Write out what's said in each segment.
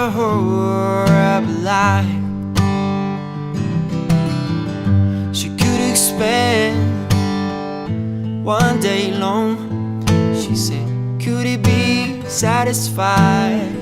a BlAa. She could expand one day long. She said, could it be satisfied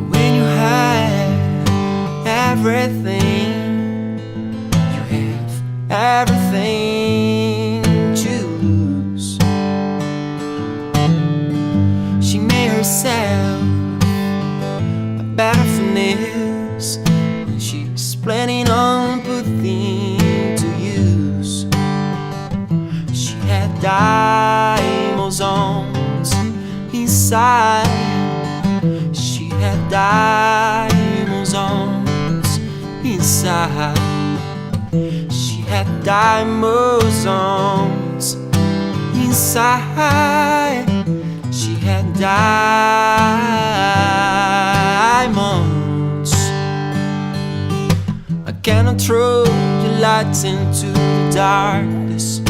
when you have everything? You have everything to lose. She made herself a better furnace, and she's planning on putting to use. She had diamonds inside. She had diamonds inside. She had diamonds inside. She had diamonds. I cannot throw the lights into the darkness,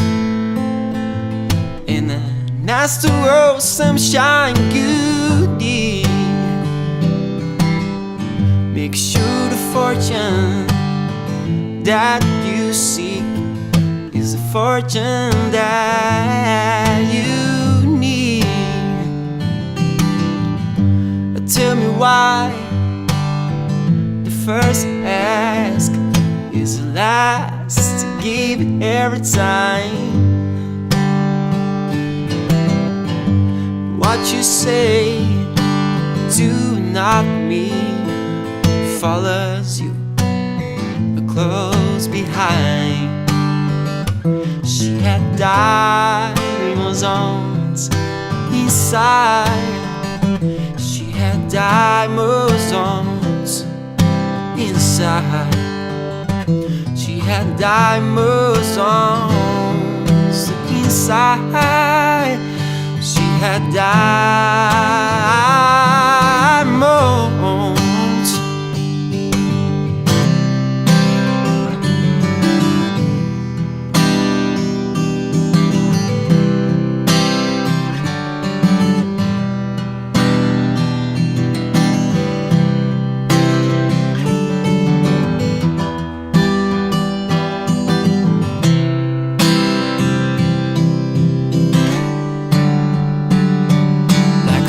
and then ask the world some shine good deed. Make sure the fortune that you seek is the fortune that you need. Tell me why the first ask is the last to give every time. What you say to not me follows you close behind. She had diamonds inside. She had diamonds inside. She had diamonds inside. She had diamonds.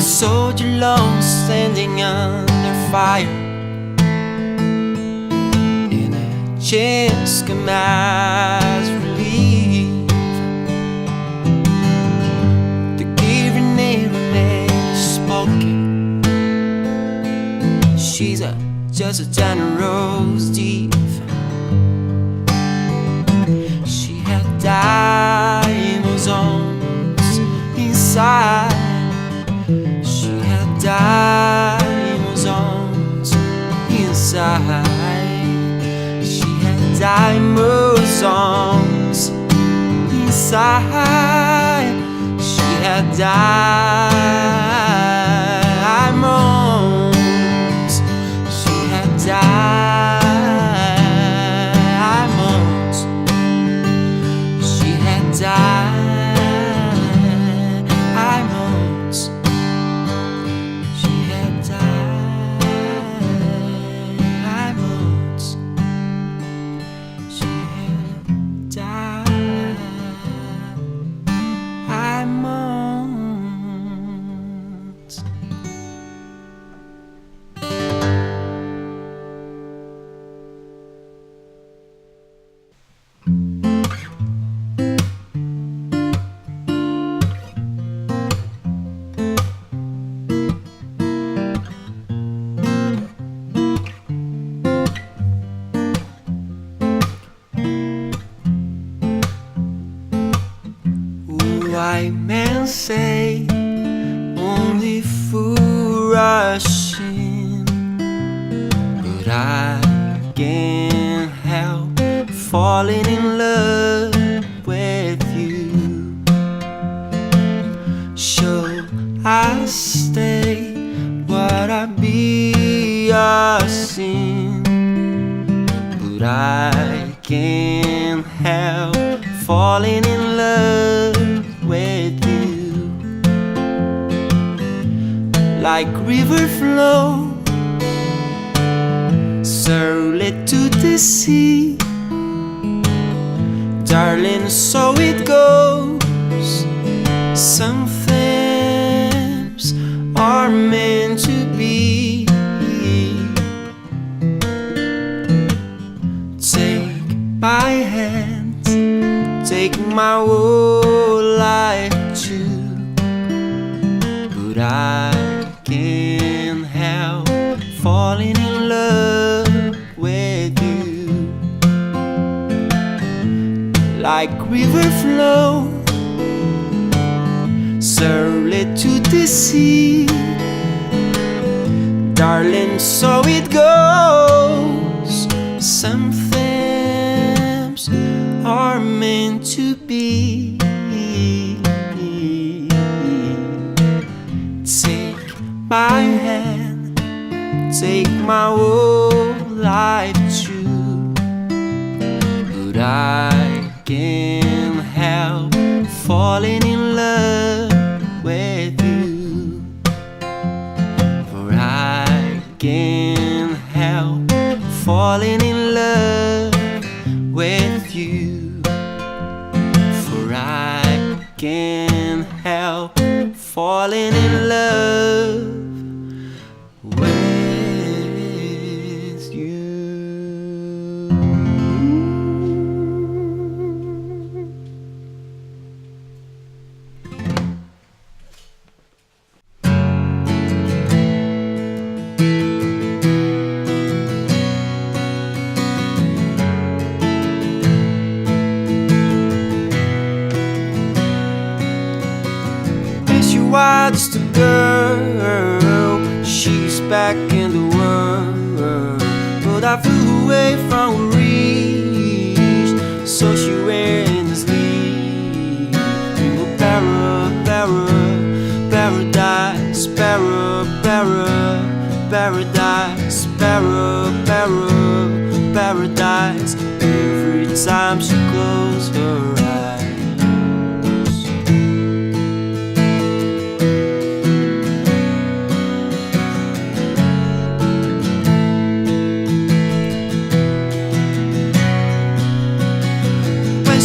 Soldier lost standing under fire, and a chance come as relief. The given name spoken. She's just a generous thief. She had diamonds inside. Diamonds inside. She had diamonds inside. She had diamonds. She had diamonds. She had diamonds. White men say only fool rush in, but I can't help falling in love with you. So I stay, would I be a sin? But I can't help falling in love with you. like river flow, surely to the sea. Darling, so it goes. Some things are meant to be. Take my hand, take my whole life too, but I can't help falling in love with you. Like river flow, surely to the sea. Darling, so it goes. Some things are meant to be. Take my hand, take my whole life too, but I can't help falling in love with you. For I can't help falling in love with you. For I can't help falling in love with you. Watch the girl, she's back in the world, but I flew away from her reach, so she wearing the sleep. Dream of paradise, paradise, paradise. Every time she closes her eyes.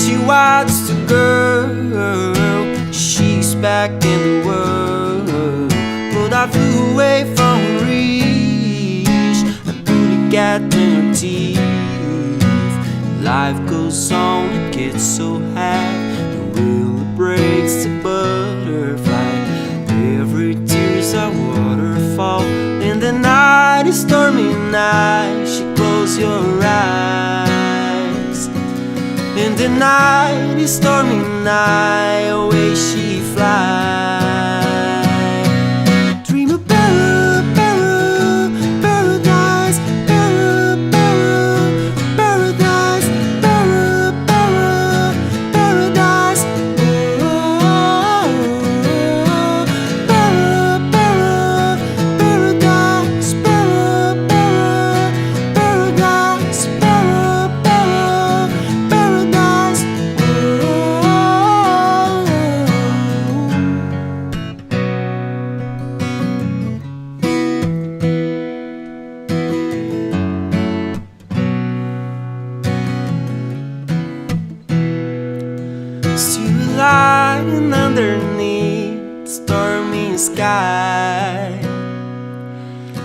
She watched the girl, she's back in the world, but I flew away from her reach. I put a cat in her teeth. Life goes on, it gets so high, the will breaks the butterfly. Every tear's a waterfall. In the night, it's stormy night, she close your eyes. In the night, it's stormy night, away she flies. Dream of paradise, paradise, paradise, paradise. Still lying underneath the stormy sky.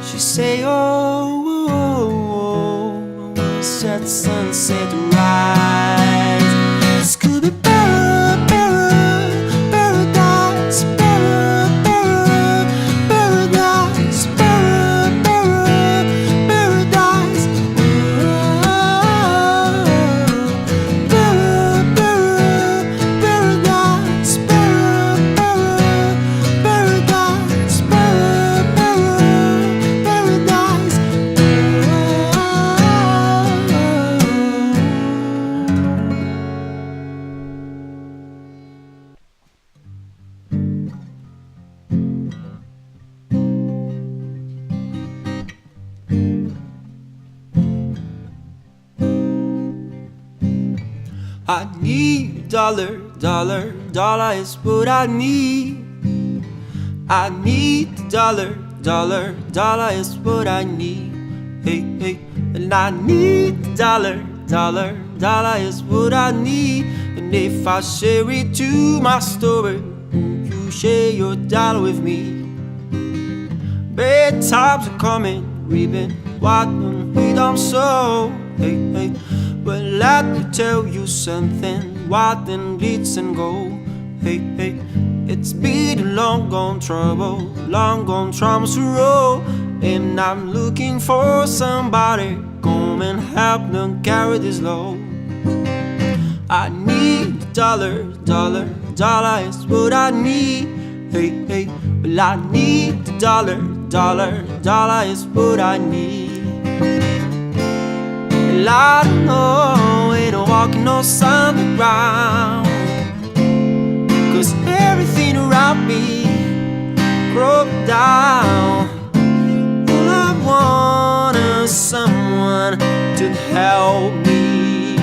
She say, oh, oh, oh, oh, set sunset rise. This could be paradise, paradise, paradise, paradise. I need dollar, dollar, dollar is what I need. I need dollar, dollar, dollar is what I need. Hey, hey, and I need dollar, dollar, dollar is what I need. And if I share it to my story, you share your dollar with me. Bad times are coming, reaping what we don't sow. Hey, hey, but let me tell you something, what then bleeds and go. Hey, hey, it's been a long gone trouble, long gone troubles to roll. And I'm looking for somebody, come and help them carry this load. I need a dollar, dollar, dollar is what I need. Hey, hey, well I need a dollar, dollar, dollar is what I need. Well I don't know, ain't walking on solid ground, 'cause everything around me broke down. All I want is someone to help me.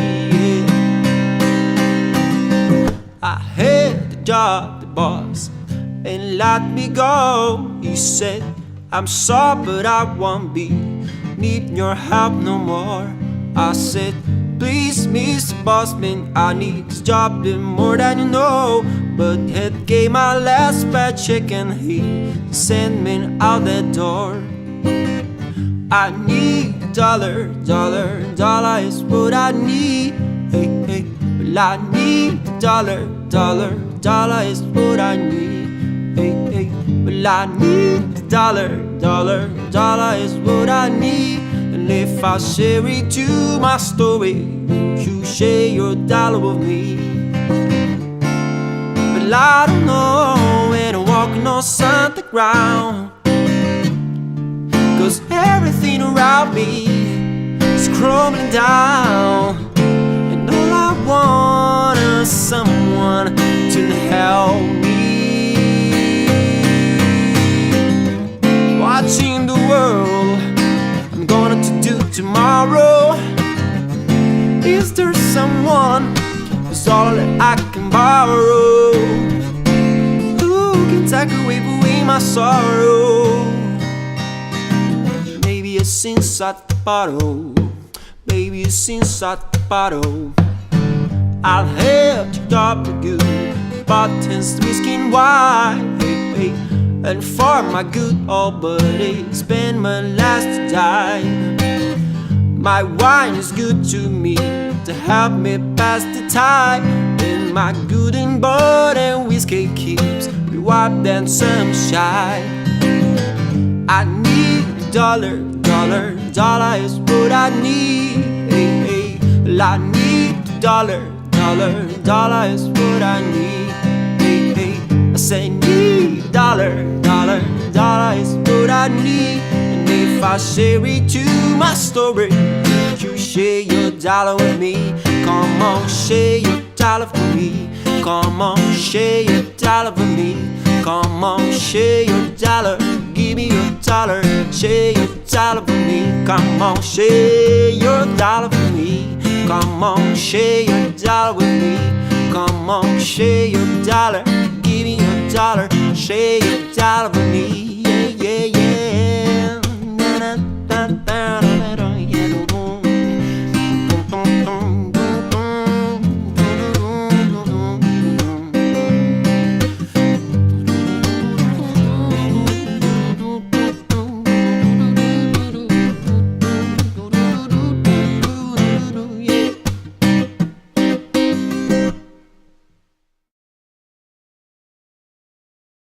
I had the job, the boss, and let me go. He said, I'm sorry, but I won't be needing your help no more. I said, please, Mr. Bossman, I need this job more than you know. But he gave my last paycheck and he sent me out that door. I need a dollar, dollar, dollar is what I need. Hey, hey, well I need a dollar, dollar, dollar is what I need. Hey, hey, well I need a dollar, dollar, dollar is what I need. And if I share it to my story, you share your dollar with me. But I don't know, and I'm walking on solid ground, 'cause everything around me is crumbling down. And all I want is someone to help me. Watching the world, I'm going to do tomorrow. Is there someone who's all that I can borrow, who can take away my sorrow? Maybe it's inside the bottle, baby, it's inside the bottle. I'll have to drop the good buttons, whiskey and wine. Hey, hey. And for my good old buddy, spend my last dime. My wine is good to me, to help me pass the time. And my good and bought and whiskey keeps me warm than sunshine. I need a dollar, dollar, dollar is what I need. Hey, hey. Well, I need a dollar, dollar, dollar is what I need. Hey, hey. I say need a dollar, dollar, dollar is what I need. And if I share it to my story, you share your dollar with me. Come on, share your dollar for me. Come on, share your dollar for me. Come on, share your dollar. Give me your dollar. Share your dollar for me. Come on, share your dollar for me. Come on, share your dollar with me. Come on, share your dollar. Give me your dollar. Share your dollar for me.